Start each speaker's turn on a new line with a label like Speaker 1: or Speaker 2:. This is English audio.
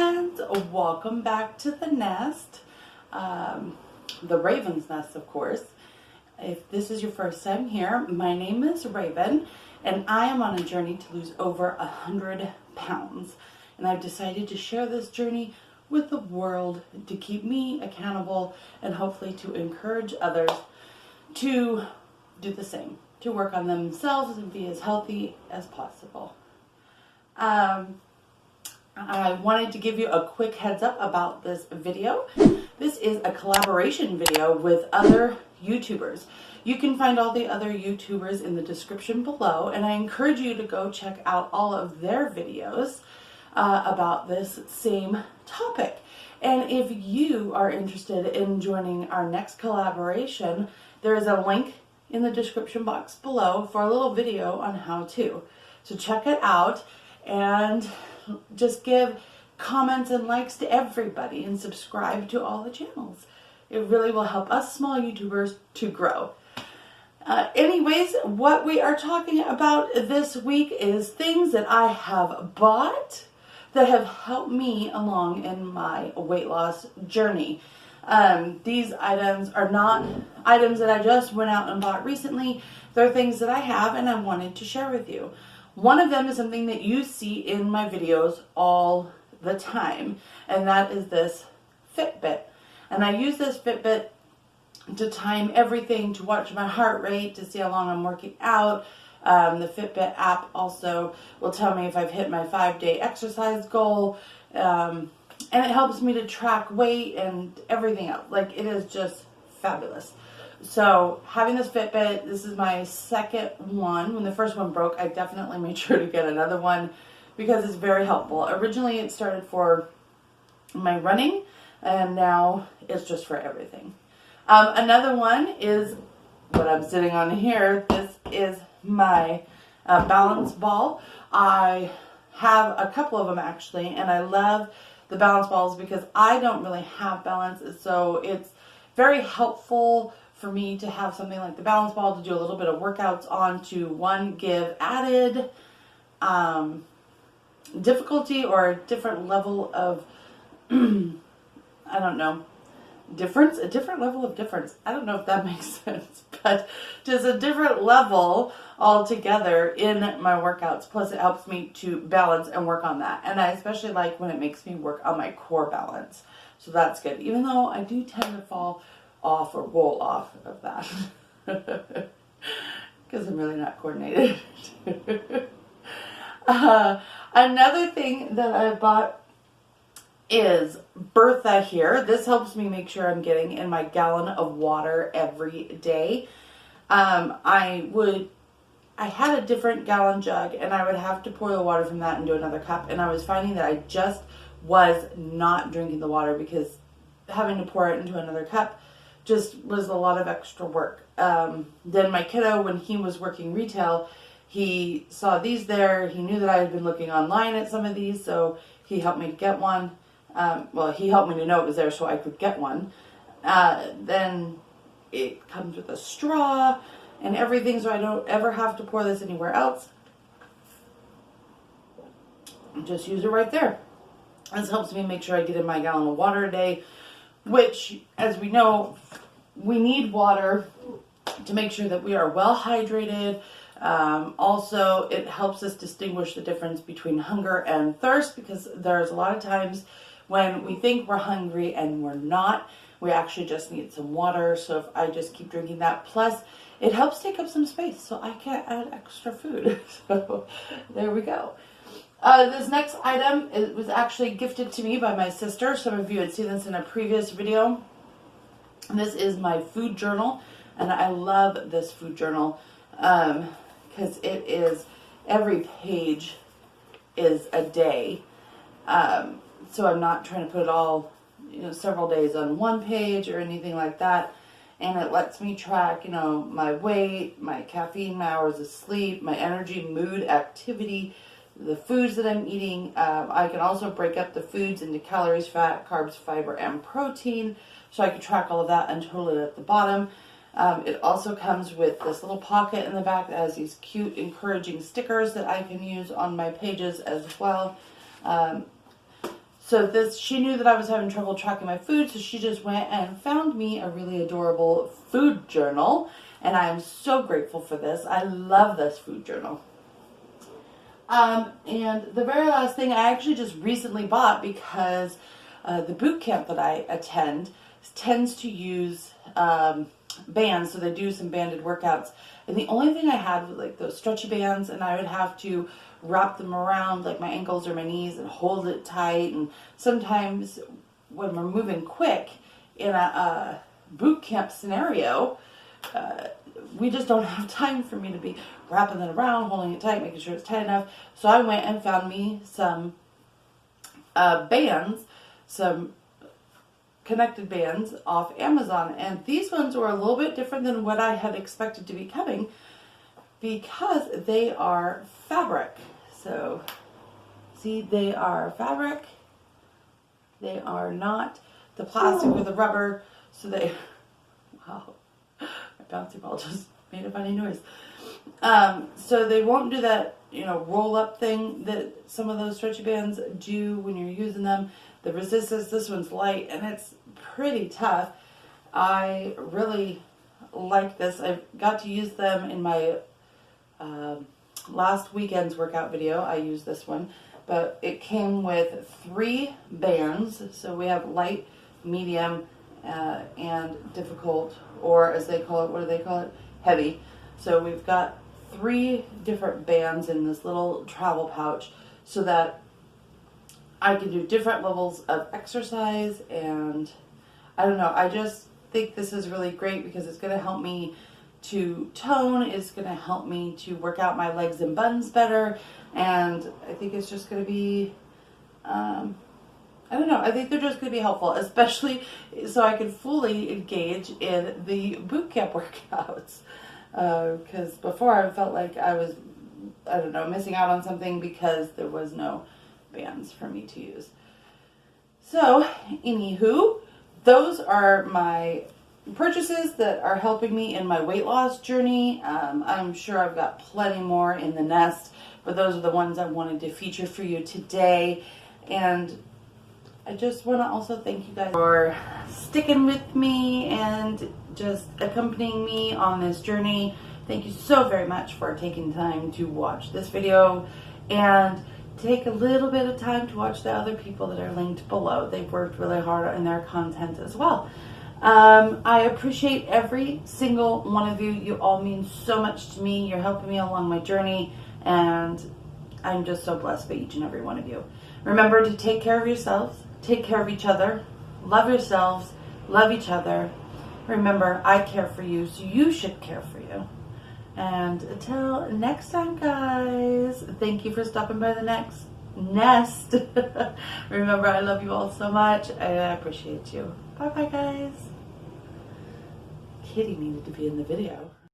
Speaker 1: friends, welcome back to the nest, the Raven's Nest, of course. If this is your first time here, my name is Raven, and I am on a journey to lose over 100 pounds. And I've decided to share this journey with the world to keep me accountable and hopefully to encourage others to do the same, to work on themselves and be as healthy as possible. I wanted to give you a quick heads up about this video. This is a collaboration video with other YouTubers. You can find all the other YouTubers in the description below, and I encourage you to go check out all of their videos about this same topic. And if you are interested in joining our next collaboration, there is a link in the description box below for a little video on how to. So check it out and just give comments and likes to everybody and subscribe to all the channels. It really will help us small YouTubers to grow. Anyways, what we are talking about this week is things that I have bought that have helped me along in my weight loss journey. These items are not items that I just went out and bought recently. They're things that I have and I wanted to share with you. One of them is something that you see in my videos all the time, and that is this Fitbit. And I use this Fitbit to time everything, to watch my heart rate, to see how long I'm working out. The Fitbit app also will tell me if I've hit my 5-day exercise goal, and it helps me to track weight and everything else. Like, it is just fabulous. So having this Fitbit, this is my second one. When the first one broke, I definitely made sure to get another one because it's very helpful. Originally it started for my running, and now it's just for everything. Another one is what I'm sitting on here. This is my balance ball. I have a couple of them actually, and I love the balance balls because I don't really have balance, so it's very helpful for me to have something like the balance ball to do a little bit of workouts on, to one, give added difficulty or a different level of I don't know, difference, a different level of difference. I don't know if that makes sense, but just a different level altogether in my workouts. Plus it helps me to balance and work on that. And I especially like when it makes me work on my core balance. So that's good. Even though I do tend to fall off or roll off of that because I'm really not coordinated. Another thing that I bought is Bertha here. This helps me make sure I'm getting in my gallon of water every day. I had a different gallon jug, and I would have to pour the water from that into another cup, and I was finding that I just was not drinking the water because having to pour it into another cup just was a lot of extra work. Then my kiddo, when he was working retail, he saw these there. He knew that I had been looking online at some of these, so he helped me to get one. Well, he helped me to know it was there so I could get one. Then it comes with a straw and everything, so I don't ever have to pour this anywhere else. Just use it right there. This helps me make sure I get in my gallon of water a day, which, as we know, we need water to make sure that we are well hydrated. Also, it helps us distinguish the difference between hunger and thirst, because there's a lot of times when we think we're hungry and we're not. We actually just need some water. So if I just keep drinking that, plus it helps take up some space so I can't add extra food. So there we go. This next item, it was actually gifted to me by my sister. Some of you had seen this in a previous video. This is my food journal, and I love this food journal because it is, every page is a day. So I'm not trying to put it all, several days on one page or anything like that. And it lets me track, my weight, my caffeine, my hours of sleep, my energy, mood, activity, the foods that I'm eating. I can also break up the foods into calories, fat, carbs, fiber, and protein. So I can track all of that and total it at the bottom. It also comes with this little pocket in the back that has these cute, encouraging stickers that I can use on my pages as well. So she knew that I was having trouble tracking my food, so she just went and found me a really adorable food journal, and I am so grateful for this. I love this food journal. And the very last thing I actually just recently bought because the boot camp that I attend tends to use bands, so they do some banded workouts. And the only thing I had was like those stretchy bands, and I would have to wrap them around like my ankles or my knees and hold it tight. And sometimes when we're moving quick in a boot camp scenario, we just don't have time for me to be wrapping it around, holding it tight, making sure it's tight enough. So I went and found me some bands, some connected bands off Amazon. And these ones were a little bit different than what I had expected to be coming because they are fabric. So, see, they are fabric. They are not the plastic or the rubber. So they, wow, my bouncy ball just made a funny noise. So they won't do that, roll up thing that some of those stretchy bands do when you're using them. The resistance, this one's light and it's pretty tough. I really like this. I got to use them in my last weekend's workout video. I used this one, but it came with 3 bands. So we have light, medium, and difficult, or as they call it, what do they call it? Heavy. So we've got 3 different bands in this little travel pouch so that I can do different levels of exercise. And I don't know, I just think this is really great because it's going to help me to tone. It's going to help me to work out my legs and buns better. And I think it's just going to be, I don't know, I think they're just going to be helpful, especially so I can fully engage in the boot camp workouts. Because before I felt like I was, I don't know, missing out on something because there was no bands for me to use. So, anywho, those are my purchases that are helping me in my weight loss journey. I'm sure I've got plenty more in the nest, but those are the ones I wanted to feature for you today. And I just want to also thank you guys for sticking with me and just accompanying me on this journey. Thank you so very much for taking time to watch this video and take a little bit of time to watch the other people that are linked below. They've worked really hard on their content as well. I appreciate every single one of you. You all mean so much to me. You're helping me along my journey, and I'm just so blessed by each and every one of you. Remember to take care of yourselves, take care of each other, love yourselves, love each other. Remember, I care for you, so you should care for you. And until next time, guys, thank you for stopping by the next nest. Remember, I love you all so much, and I appreciate you. Bye-bye, guys. Kitty needed to be in the video.